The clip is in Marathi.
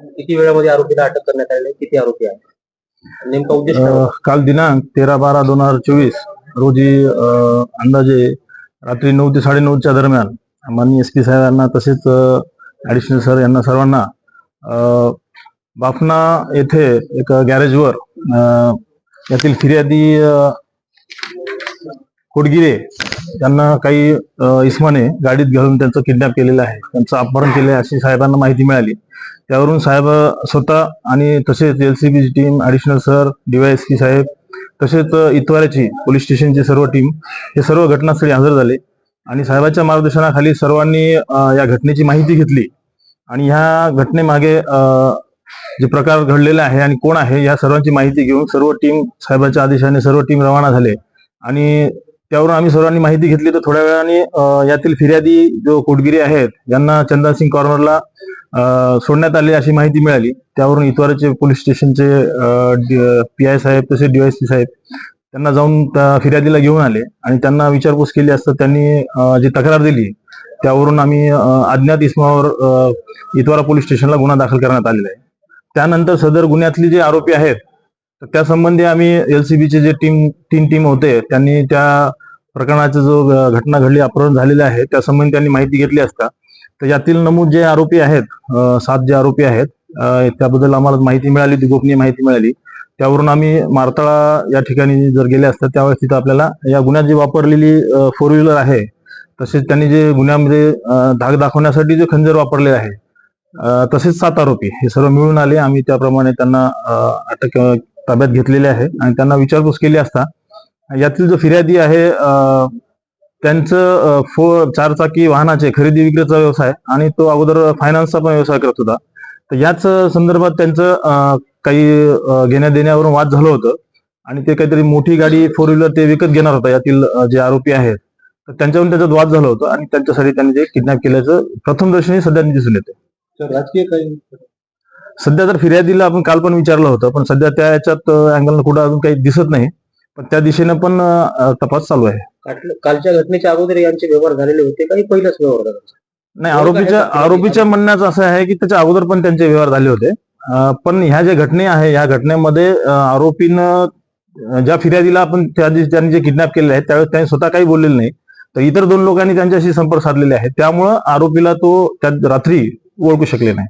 किती वेळामध्ये आरोपीला अटक करण्यात आली? किती आरोपी आहेत? नेमका उद्देश काय होता? काल दिनांक 13/12/2024 रोजी अंदाजे रात्री 9 ते 9:30च्या दरम्यान माननीय SP साहेबांना तसेच ॲडिशनल सर यांना सर्वांना बाफना येथे एक गॅरेजवर यातील फिर्यादी कोडगिरे यांना काही इसमाने गाडीत घालून त्यांचं किडनॅप केलेलं आहे, त्यांचं अपहरण केले अशी साहेबांना माहिती मिळाली. त्यावरून साहेब स्वतः आणि तसेच LCBची टीम, ॲडिशनल सर, DYSP साहेब तसेच इतवाऱ्याची पोलीस स्टेशनची सर्व टीम हे सर्व घटनास्थळी हजर झाले आणि साहेबांच्या मार्गदर्शनाखाली सर्वांनी या घटनेची माहिती घेतली आणि ह्या घटनेमागे जे प्रकार घडलेला आहे आणि कोण आहे या सर्वांची माहिती घेऊन सर्व टीम साहेबांच्या आदेशाने सर्व टीम रवाना झाले आणि त्यावरून आम्ही सर्वांनी माहिती घेतली. तर थोड्या वेळाने यातील फिर्यादी जो कोडगिरी आहेत यांना चंदासिंग कॉर्नरला सोडण्यात आले अशी माहिती मिळाली. त्यावरून इतवाराचे पोलीस स्टेशनचे PI साहेब तसेच DYSP साहेब त्यांना जाऊन त्या फिर्यादीला घेऊन आले आणि त्यांना विचारपूस केली असता त्यांनी जी तक्रार दिली त्यावरून आम्ही अज्ञात इसमावर इतवारा पोलीस स्टेशनला गुन्हा दाखल करण्यात आलेला आहे. त्यानंतर सदर गुन्ह्यातले जे आरोपी आहेत तर त्यासंबंधी आम्ही LCBचे जे तीन टीम होते त्यांनी त्या प्रकरणाचा जो घटना घडली, अपहरण झालेले आहे त्यासंबंधी त्यांनी माहिती घेतली असता तर यातील नमूद जे आरोपी आहेत 7 जे आरोपी आहेत त्याबद्दल आम्हाला माहिती मिळाली, ती गोपनीय माहिती मिळाली. त्यावरून आम्ही मारताळा या ठिकाणी जर गेले असतात त्यावेळेस तिथं आपल्याला या गुन्ह्यात जी वापरलेली 4 व्हीलर आहे तसेच त्यांनी जे गुन्ह्यामध्ये धाक दाखवण्यासाठी जे खंजर वापरले आहे तसेच 7 आरोपी हे सर्व मिळून आले. आम्ही त्याप्रमाणे त्यांना अटक ताब्यात घेतलेले आहे आणि त्यांना विचारपूस केली असता यातील जो फिर्यादी आहे त्यांचं 4 चाकी वाहनाचे खरेदी विक्रीचा व्यवसाय आणि तो अगोदर फायनान्सचा पण व्यवसाय करत होता. तर याच संदर्भात त्यांचं काही घेण्या देण्यावरून वाद झालं होतं आणि ते काहीतरी मोठी गाडी 4 व्हीलर ते विकत घेणार होता यातील जे आरोपी आहेत तर त्यांच्यावरून त्याच्यात वाद झालं होतं आणि त्यांच्यासाठी त्यांनी ते किडनॅप केल्याचं प्रथमदर्शनी सध्या दिसून येते. राजकीय काही सध्या तर फिर्यादीला आपण काल पण विचारलं होतं पण सध्या त्या याच्यात अँगलनं कुठं अजून काही दिसत नाही, पण त्या दिशेनं पण तपास चालू आहे. कालच्या घटनेच्या अगोदर यांचे व्यवहार झालेले होते काही पहिलाच व्यवहार झाला? नाही, आरोपीच्या म्हणण्याचं असं आहे की त्याच्या अगोदर पण त्यांचे व्यवहार झाले होते, पण ह्या ज्या घटने आहे या घटनेमध्ये आरोपीनं ज्या फिर्यादीला आपण त्यांनी जे किडनॅप केलेले आहेत त्यावेळेस त्यांनी स्वतः काही बोललेलं नाही, तर इतर 2 लोकांनी त्यांच्याशी संपर्क साधलेले आहे त्यामुळं आरोपीला तो त्या रात्री ओळखू शकले नाही.